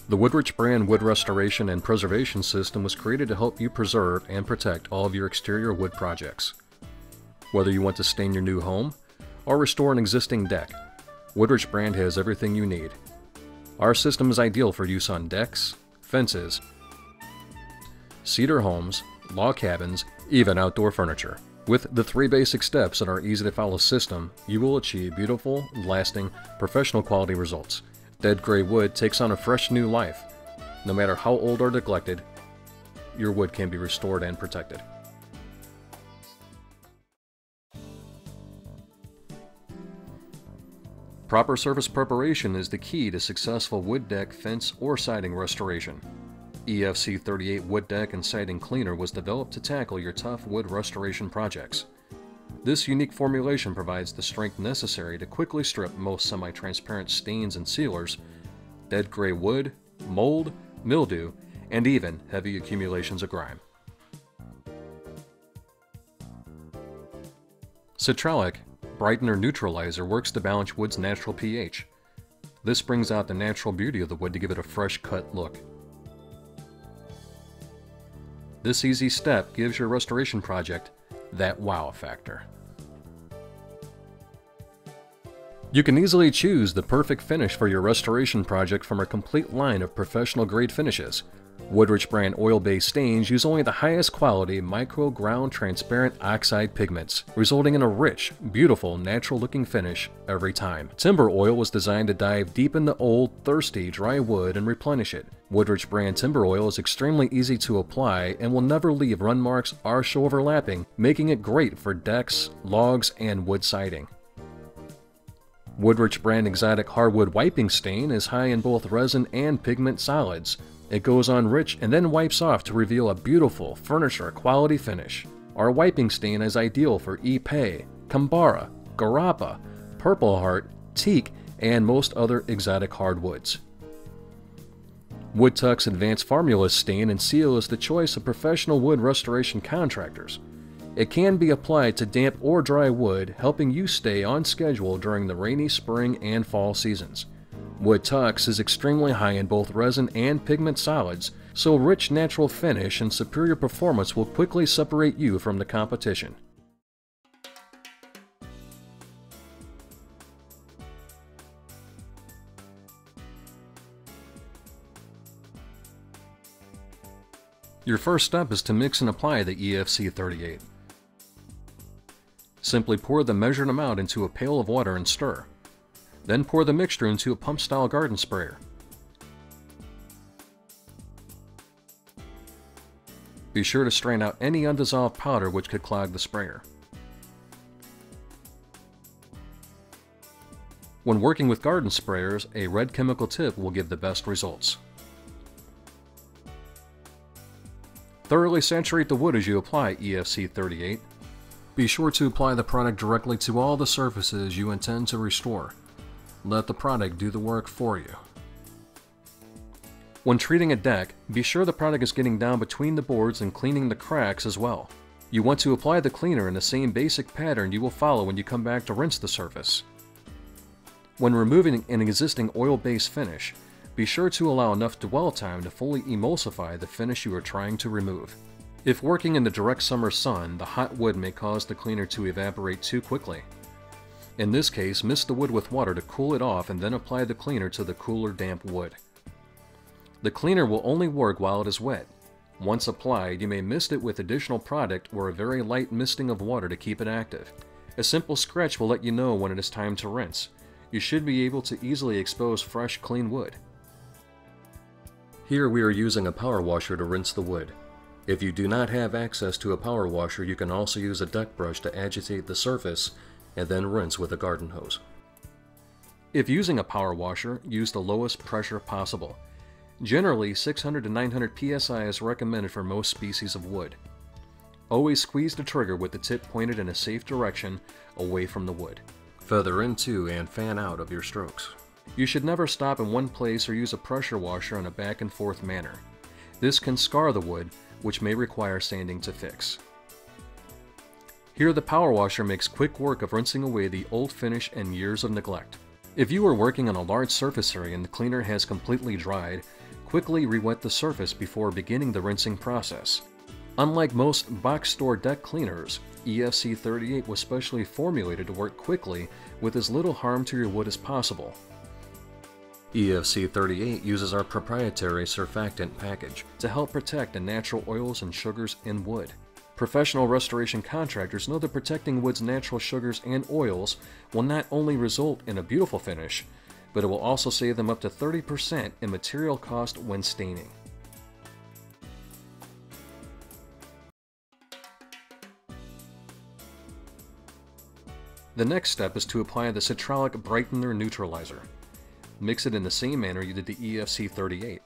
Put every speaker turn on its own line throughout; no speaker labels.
The Wood-Tux brand wood restoration and preservation system was created to help you preserve and protect all of your exterior wood projects. Whether you want to stain your new home or restore an existing deck, Wood-Tux brand has everything you need. Our system is ideal for use on decks, fences, cedar homes, log cabins, even outdoor furniture. With the 3 basic steps in our easy-to-follow system, you will achieve beautiful, lasting, professional quality results. Dead gray wood takes on a fresh new life. No matter how old or neglected, your wood can be restored and protected. Proper surface preparation is the key to successful wood deck, fence, or siding restoration. EFC 38 Wood Deck and Siding Cleaner was developed to tackle your tough wood restoration projects. This unique formulation provides the strength necessary to quickly strip most semi-transparent stains and sealers, dead gray wood, mold, mildew, and even heavy accumulations of grime. Citralic Brightener Neutralizer works to balance wood's natural pH. This brings out the natural beauty of the wood to give it a fresh cut look. This easy step gives your restoration project that wow factor. You can easily choose the perfect finish for your restoration project from our complete line of professional grade finishes. Wood-Tux brand oil-based stains use only the highest quality micro-ground transparent oxide pigments, resulting in a rich, beautiful, natural-looking finish every time. Timber oil was designed to dive deep into old, thirsty, dry wood and replenish it. Wood-Tux brand timber oil is extremely easy to apply and will never leave run marks or show overlapping, making it great for decks, logs, and wood siding. Wood-Tux brand exotic hardwood wiping stain is high in both resin and pigment solids. It goes on rich and then wipes off to reveal a beautiful furniture quality finish. Our wiping stain is ideal for Ipe, Kambara, Garapa, Purple Heart, Teak, and most other exotic hardwoods. Wood-Tux Advanced Formula Stain and Seal is the choice of professional wood restoration contractors. It can be applied to damp or dry wood, helping you stay on schedule during the rainy spring and fall seasons. Wood-Tux is extremely high in both resin and pigment solids, so rich natural finish and superior performance will quickly separate you from the competition. Your first step is to mix and apply the EFC 38. Simply pour the measured amount into a pail of water and stir. Then pour the mixture into a pump-style garden sprayer. Be sure to strain out any undissolved powder which could clog the sprayer. When working with garden sprayers, a red chemical tip will give the best results. Thoroughly saturate the wood as you apply EFC 38. Be sure to apply the product directly to all the surfaces you intend to restore. Let the product do the work for you. When treating a deck, be sure the product is getting down between the boards and cleaning the cracks as well. You want to apply the cleaner in the same basic pattern you will follow when you come back to rinse the surface. When removing an existing oil-based finish, be sure to allow enough dwell time to fully emulsify the finish you are trying to remove. If working in the direct summer sun, the hot wood may cause the cleaner to evaporate too quickly. In this case, mist the wood with water to cool it off and then apply the cleaner to the cooler, damp wood. The cleaner will only work while it is wet. Once applied, you may mist it with additional product or a very light misting of water to keep it active. A simple scratch will let you know when it is time to rinse. You should be able to easily expose fresh, clean wood. Here we are using a power washer to rinse the wood. If you do not have access to a power washer, you can also use a deck brush to agitate the surface and then rinse with a garden hose. If using a power washer, use the lowest pressure possible. Generally, 600 to 900 psi is recommended for most species of wood. Always squeeze the trigger with the tip pointed in a safe direction away from the wood. Feather into and fan out of your strokes. You should never stop in one place or use a pressure washer in a back and forth manner. This can scar the wood, which may require sanding to fix. Here the power washer makes quick work of rinsing away the old finish and years of neglect. If you are working on a large surface area and the cleaner has completely dried, Quickly re-wet the surface before beginning the rinsing process. Unlike most box store deck cleaners, EFC 38 was specially formulated to work quickly with as little harm to your wood as possible. EFC 38 uses our proprietary surfactant package to help protect the natural oils and sugars in wood. Professional restoration contractors know that protecting wood's natural sugars and oils will not only result in a beautiful finish, but it will also save them up to 30% in material cost when staining. The next step is to apply the Citralic Brightener Neutralizer. Mix it in the same manner you did the EFC 38.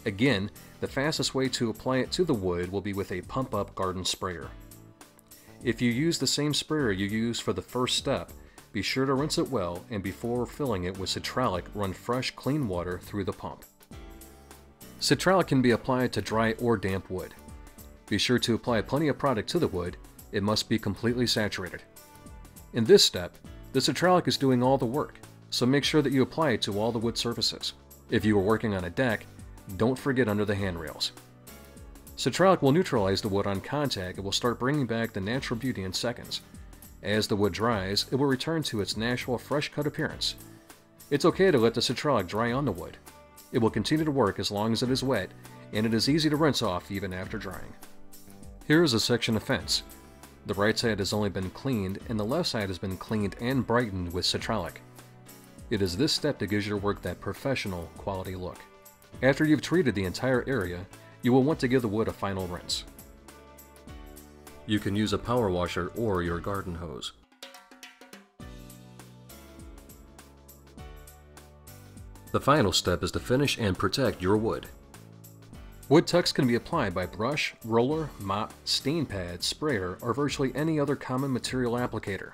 Again, the fastest way to apply it to the wood will be with a pump-up garden sprayer. If you use the same sprayer you used for the first step, be sure to rinse it well, and before filling it with Citralic, run fresh, clean water through the pump. Citralic can be applied to dry or damp wood. Be sure to apply plenty of product to the wood. It must be completely saturated. In this step, the Citralic is doing all the work, so make sure that you apply it to all the wood surfaces. If you are working on a deck, don't forget under the handrails. Citralic will neutralize the wood on contact and will start bringing back the natural beauty in seconds. As the wood dries, it will return to its natural fresh-cut appearance. It's okay to let the Citralic dry on the wood. It will continue to work as long as it is wet, and it is easy to rinse off even after drying. Here is a section of fence. The right side has only been cleaned, and the left side has been cleaned and brightened with Citralic. It is this step that gives your work that professional, quality look. After you've treated the entire area, you will want to give the wood a final rinse. You can use a power washer or your garden hose. The final step is to finish and protect your wood. Wood-Tux can be applied by brush, roller, mop, stain pad, sprayer, or virtually any other common material applicator.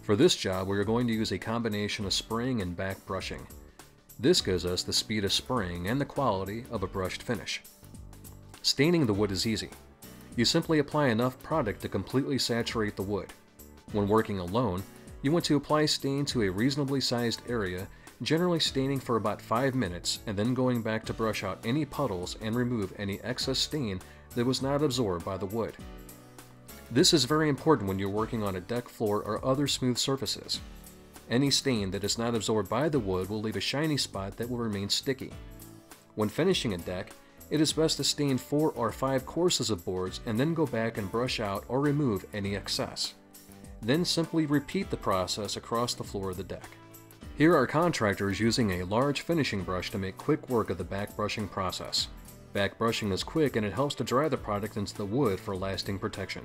For this job, we are going to use a combination of spraying and back brushing. This gives us the speed of spraying and the quality of a brushed finish. Staining the wood is easy. You simply apply enough product to completely saturate the wood. When working alone, you want to apply stain to a reasonably sized area, generally staining for about 5 minutes and then going back to brush out any puddles and remove any excess stain that was not absorbed by the wood. This is very important when you're working on a deck floor or other smooth surfaces. Any stain that is not absorbed by the wood will leave a shiny spot that will remain sticky. When finishing a deck, it is best to stain 4 or 5 courses of boards and then go back and brush out or remove any excess. Then simply repeat the process across the floor of the deck. Here are contractors using a large finishing brush to make quick work of the back brushing process. Back brushing is quick and it helps to dry the product into the wood for lasting protection.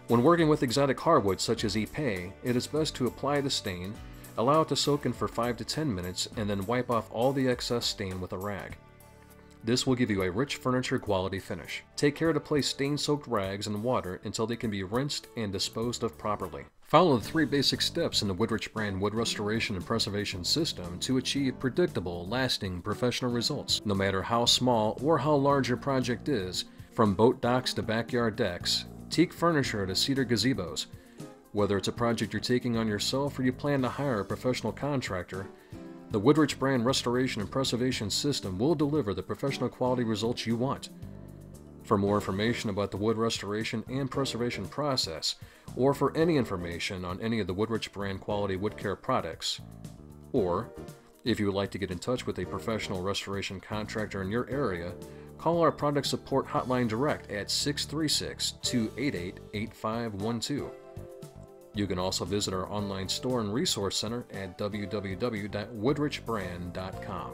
When working with exotic hardwoods such as Ipe, it is best to apply the stain, allow it to soak in for 5 to 10 minutes, and then wipe off all the excess stain with a rag. This will give you a rich furniture quality finish. Take care to place stain-soaked rags in water until they can be rinsed and disposed of properly. Follow the 3 basic steps in the Woodrich brand wood restoration and preservation system to achieve predictable, lasting, professional results. No matter how small or how large your project is, from boat docks to backyard decks, teak furniture to cedar gazebos, whether it's a project you're taking on yourself or you plan to hire a professional contractor, the Woodrich brand restoration and preservation system will deliver the professional quality results you want. For more information about the wood restoration and preservation process, or for any information on any of the Woodrich brand quality wood care products, or if you would like to get in touch with a professional restoration contractor in your area, call our product support hotline direct at 636-288-8512. You can also visit our online store and resource center at www.woodrichbrand.com.